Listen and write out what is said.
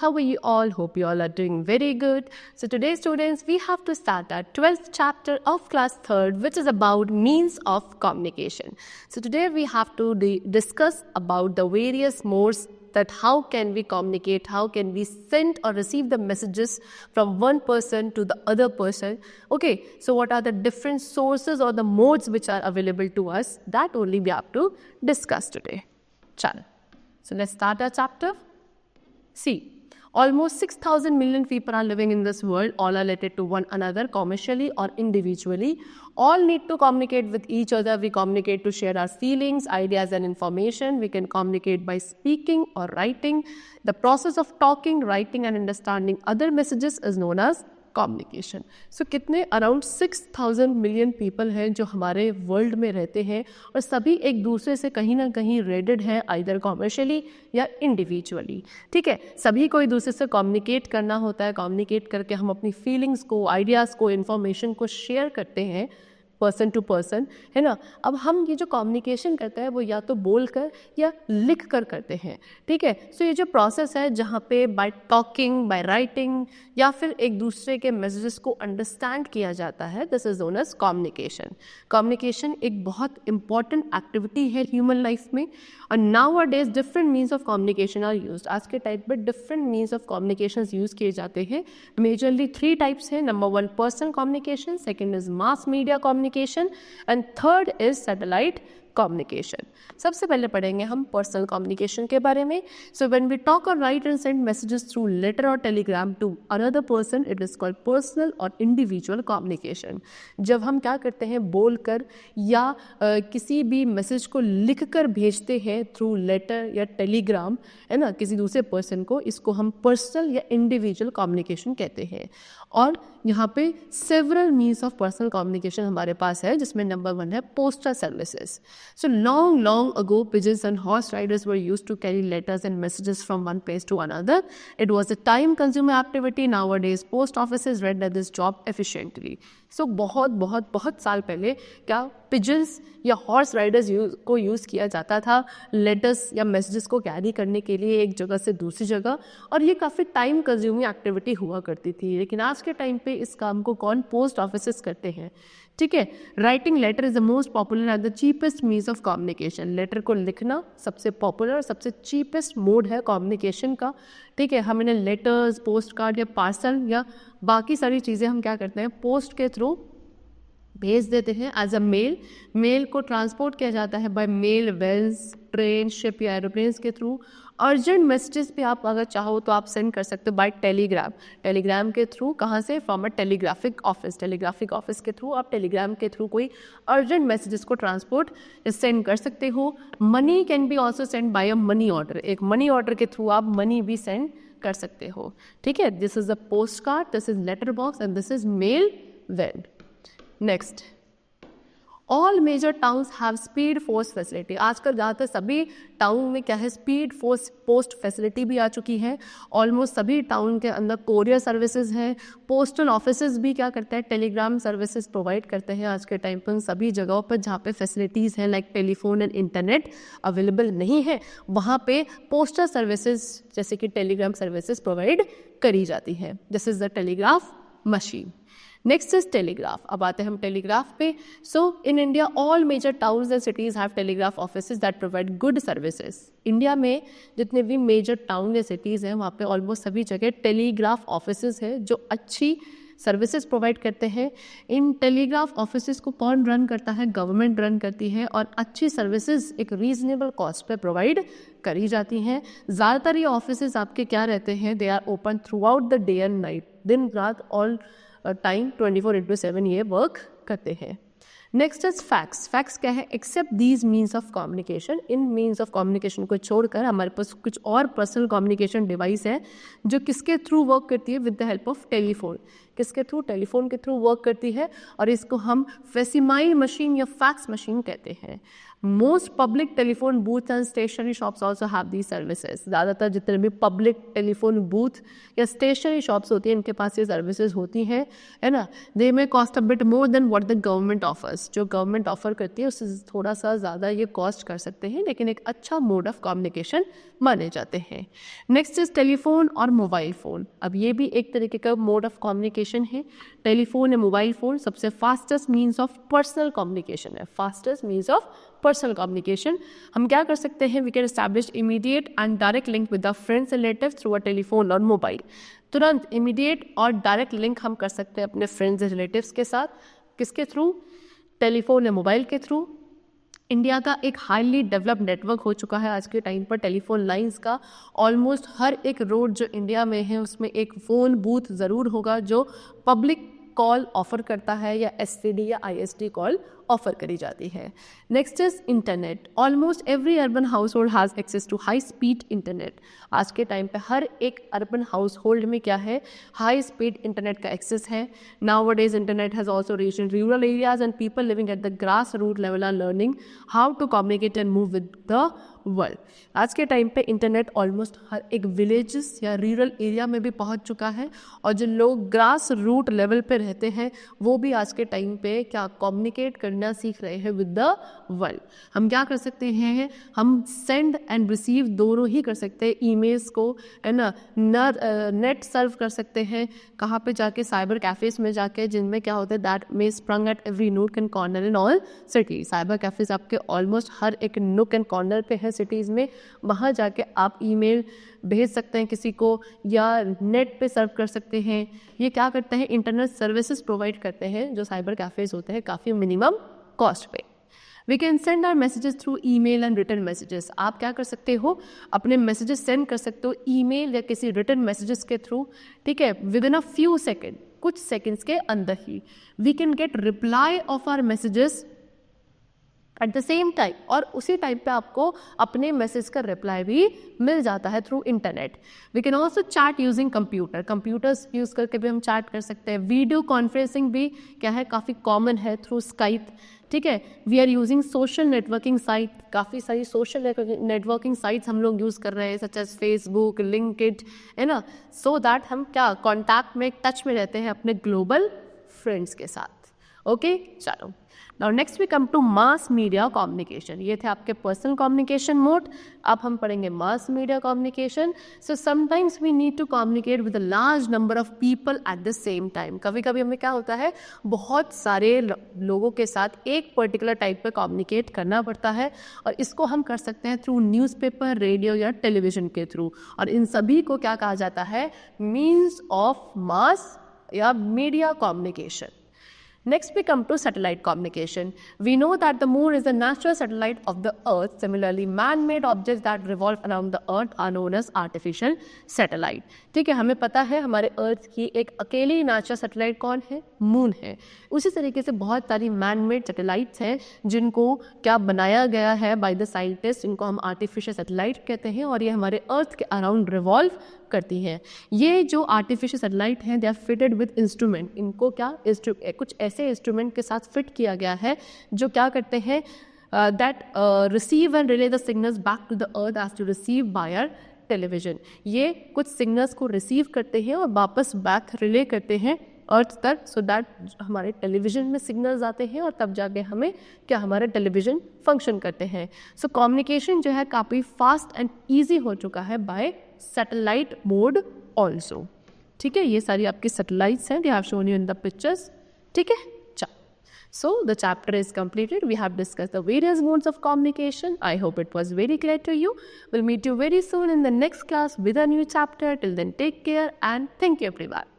how are you all? Hope you all are doing very good. So today students, we have to start our 12th chapter of class 3rd, which is about means of communication. So today we have to discuss about the various modes that how can we communicate, how can we send or receive the messages from one person to the other person. Okay, so what are the different sources or the modes which are available to us, that only we have to discuss today. Chalo. So let's start our chapter. See, almost 6,000 million people are living in this world. All are related to one another, commercially or individually. All need to communicate with each other. We communicate to share our feelings, ideas and information. We can communicate by speaking or writing. The process of talking, writing and understanding other messages is known as communication. So कितने around 6,000 million people हैं जो हमारे world में रहते हैं और सभी एक दूसरे से कहीं ना कहीं रिलेटेड हैं, आइदर कॉमर्शियली या इंडिविजुअली. ठीक है, सभी को एक दूसरे से कम्युनिकेट करना होता है. कम्युनिकेट करके हम अपनी फीलिंग्स को, आइडियाज़ को, इन्फॉर्मेशन को शेयर करते हैं पर्सन टू पर्सन, है ना. अब हम ये जो कम्युनिकेशन करते हैं वो या तो बोल कर या लिख कर करते हैं. ठीक है, सो ये जो प्रोसेस है जहाँ पे बाय टॉकिंग, बाय राइटिंग या फिर एक दूसरे के मैसेजेस को अंडरस्टैंड किया जाता है, this is known as communication. Communication एक बहुत इंपॉर्टेंट एक्टिविटी है ह्यूमन लाइफ में. और nowadays different means of communication are used. आज के टाइप में different means of communication use किए जाते हैं. मेजरली 3 टाइप्स हैं. Number 1 personal communication, second is mass media communication and third is satellite communication. सबसे पहले पढ़ेंगे हम पर्सनल कम्युनिकेशन के बारे में. सो व्हेन वी टॉक और write and send messages through letter और telegram to another person, it is called personal और इंडिविजुअल कम्युनिकेशन. जब हम क्या करते हैं, बोलकर या किसी भी मैसेज को लिखकर भेजते हैं थ्रू लेटर या टेलीग्राम, है ना, किसी दूसरे पर्सन को, इसको हम पर्सनल या इंडिविजुअल कम्युनिकेशन कहते हैं. और यहाँ पे several means of personal communication हमारे पास है, जिसमें नंबर 1 है postal services. So long ago, pigeons and horse riders were used to carry letters and messages from one place to another. It was a time-consuming activity. Nowadays, post offices render this job efficiently. So बहुत साल पहले क्या pigeons या horse Riders को use किया जाता था letters या मैसेजेस को कैरी करने के लिए एक जगह से दूसरी जगह, और ये काफ़ी टाइम कंज्यूमिंग एक्टिविटी हुआ करती थी. लेकिन आज के टाइम पे इस काम को कौन, पोस्ट ऑफिसेस करते हैं. ठीक है, writing letter is the most popular and the cheapest means of communication. Letter को लिखना सबसे पॉपुलर और सबसे चीपेस्ट मोड है कम्युनिकेशन का. ठीक है, हम इन्हें लेटर्स, पोस्ट कार्ड या पार्सल या बाकी सारी चीज़ें हम क्या करते हैं, पोस्ट के थ्रू भेज देते हैं एज अ मेल. मेल को ट्रांसपोर्ट किया जाता है by mail, vans, train, ship या एरोप्लेन्स के थ्रू. अर्जेंट मैसेजेस भी आप अगर चाहो तो आप सेंड कर सकते हो बाय टेलीग्राम. टेलीग्राम के थ्रू कहाँ से, from a telegraphic office. Telegraphic office के थ्रू आप टेलीग्राम के थ्रू कोई अर्जेंट मैसेजेस को ट्रांसपोर्ट सेंड कर सकते हो. Money can be also send by a money order. एक मनी ऑर्डर के थ्रू आप मनी भी सेंड कर सकते हो. ठीक है, this is a post card, this is letter box and this is mail van. Next, all major towns have speed post facility. आजकल ज़्यादातर सभी टाउन में क्या है, स्पीड पोस्ट फैसिलिटी भी आ चुकी है. ऑलमोस्ट सभी टाउन के अंदर कोरियर सर्विसेज हैं. पोस्टल ऑफिसेज भी क्या करते हैं, टेलीग्राम सर्विसेज प्रोवाइड करते हैं. आज के टाइम पर सभी जगहों पर जहाँ पे फैसिलिटीज़ हैं like telephone and internet available नहीं है, वहाँ पे पोस्टल सर्विसेज जैसे कि टेलीग्राम सर्विसेज प्रोवाइड करी जाती है. This is the telegraph machine. Next is telegraph. अब आते हैं हम टेलीग्राफ पे. So in India all major towns and cities have telegraph offices that provide good services. India में जितने भी मेजर टाउन या सिटीज़ हैं वहाँ पे ऑलमोस्ट सभी जगह टेलीग्राफ ऑफिसेज हैं जो अच्छी सर्विसेज प्रोवाइड करते हैं. इन टेलीग्राफ ऑफिसेज को कौन रन करता है, गवर्नमेंट रन करती है, और अच्छी सर्विसेज एक रीजनेबल कॉस्ट पे प्रोवाइड करी जाती हैं. ज़्यादातर ये ऑफिसेज आपके क्या रहते हैं, they are open throughout the day and night. दिन रात ऑल टाइम 24/7 ये वर्क करते हैं. Next is fax. फैक्स क्या है, except these means of communication. इन मीन्स ऑफ कम्युनिकेशन को छोड़कर हमारे पास कुछ और पर्सनल कम्युनिकेशन डिवाइस है जो किसके थ्रू वर्क करती है, with the help of telephone. किसके थ्रू, टेलीफोन के थ्रू वर्क करती है, और इसको हम फेसिमाइल मशीन या फैक्स मशीन कहते हैं. Most public telephone booth and stationery shops also have these services. ज़्यादातर जितने भी पब्लिक टेलीफोन बूथ या स्टेशनरी शॉप्स होती हैं इनके पास ये सर्विसेज होती हैं, है ना. They may cost a bit more than what the government offers. Cost जो गवर्नमेंट ऑफर करती है उससे थोड़ा सा ज़्यादा ये कॉस्ट कर सकते हैं, लेकिन एक अच्छा मोड ऑफ कम्युनिकेशन माने जाते हैं। नेक्स्ट इज टेलीफोन और मोबाइल फ़ोन। अब ये भी एक तरीके का मोड ऑफ कम्युनिकेशन है। टेलीफोन या मोबाइल फ़ोन सबसे fastest means of personal communication है, fastest means of personal communication. हम क्या कर सकते हैं, we can establish immediate and direct link with the friends relative through a telephone और मोबाइल। तुरंत इमीडिएट और डायरेक्ट लिंक हम कर सकते हैं अपने फ्रेंड्स रिलेटिव्स के साथ, किसके थ्रू, टेलीफोन या मोबाइल के थ्रू। इंडिया का एक हाईली डेवलप्ड नेटवर्क हो चुका है आज के टाइम पर टेलीफोन लाइंस का। ऑलमोस्ट हर एक रोड जो इंडिया में है उसमें एक फ़ोन बूथ ज़रूर होगा जो पब्लिक कॉल ऑफर करता है या एसटीडी या आईएसडी कॉल ऑफर करी जाती है। Next is internet. Almost every urban household has access to high speed internet. आज के टाइम पे हर एक अर्बन हाउस होल्ड में क्या है, हाई स्पीड इंटरनेट का एक्सेस है। Nowadays internet has also reached in rural areas and people living at the grass root level are learning how to communicate and move with the world. आज के time पे internet almost हर एक villages या rural area में भी पहुंच चुका है, और जो लोग ग्रास रूट लेवल पे रहते हैं वो भी आज के टाइम पे क्या कम्युनिकेट करना सीख रहे हैं विद द वर्ल्ड। हम क्या कर सकते हैं, हम सेंड एंड रिसीव दोनों ही कर सकते हैं। ईमेल्स को है ना, नेट सर्व कर सकते हैं, कहाँ पे जाके, साइबर कैफ़ेज़ में जाके, जिनमें क्या होता है that may sprung at every nook and corner in all city. Cyber cafes आपके ऑलमोस्ट हर एक नूक एंड कॉर्नर पे है सिटीज़ में। वहाँ जाके आप ईमेल भेज सकते हैं किसी को या नेट पे सर्व कर सकते हैं। ये क्या करते हैं, इंटरनेट सर्विसेज प्रोवाइड करते हैं जो साइबर कैफ़ेज़ होते हैं काफ़ी मिनिमम कॉस्ट पे। We can send our messages through email and written messages. आप क्या कर सकते हो, अपने मैसेजेस सेंड कर सकते हो ईमेल या किसी रिटन मैसेजेस के थ्रू, ठीक है, within a few second, कुछ सेकेंड्स के अंदर ही। We can get reply of our messages at the same time, और उसी टाइम पे आपको अपने मैसेज का रिप्लाई भी मिल जाता है through internet. We can also chat using computer. Computers use करके भी हम चैट कर सकते हैं। वीडियो कॉन्फ्रेंसिंग भी क्या है, काफ़ी कॉमन है थ्रू स्काइप, ठीक है। We are using social networking site, काफ़ी सारी सोशल नेटवर्किंग साइट्स हम लोग यूज़ कर रहे हैं, सच एज फेसबुक, लिंक्डइन, है ना, सो दैट हम क्या कॉन्टैक्ट में, टच में रहते हैं अपने ग्लोबल फ्रेंड्स के साथ। ओके, चलो now next we come to mass media communication. ये थे आपके पर्सनल कम्युनिकेशन मोड। अब हम पढ़ेंगे mass media communication. So sometimes we need to communicate with a large number of people at the same time. कभी कभी हमें क्या होता है, बहुत सारे लोगों के साथ एक पर्टिकुलर टाइप पे कम्युनिकेट करना पड़ता है, और इसको हम कर सकते हैं थ्रू न्यूज़पेपर, रेडियो या टेलीविजन के थ्रू, और इन सभी को क्या कहा जाता है, मीन्स ऑफ मास या media communication. Next we come to satellite communication. We know that the moon is the natural satellite of the earth. Similarly, man-made objects that revolve around the earth are known as artificial satellite. ठीक है, हमें पता है हमारे अर्थ की एक अकेली natural satellite कौन है, मून है। उसी तरीके से बहुत सारी मैन-मेड सैटेलाइट्स हैं जिनको क्या बनाया गया है बाय द साइंटिस्ट, इनको हम आर्टिफिशियल सैटेलाइट कहते हैं, और ये हमारे अर्थ के अराउंड रिवॉल्व करती हैं। ये जो आर्टिफिशियल सैटेलाइट हैं they are fitted with instrument. इनको क्या कुछ ऐसे इंस्ट्रूमेंट के साथ फिट किया गया है जो क्या करते हैं, that receive and relay the signals back to the earth as to receive by our television. ये कुछ सिग्नल्स को रिसीव करते हैं और वापस बैक रिले करते हैं अर्थ तक, सो दैट हमारे टेलीविज़न में सिग्नल्स आते हैं और तब जाके हमें क्या, हमारे टेलीविज़न फंक्शन करते हैं। सो कम्युनिकेशन जो है काफ़ी फास्ट एंड ईजी हो चुका है बाय सैटेलाइट मोड ऑल्सो। ठीक है, ये सारी आपकी सैटेलाइट्स हैं, they have shown you in the pictures. ठीक है, so the chapter is completed. We have discussed the various modes of communication. I hope it was very clear to you. We'll meet you very soon in the next class with a new chapter. Till then, take care and thank you everyone.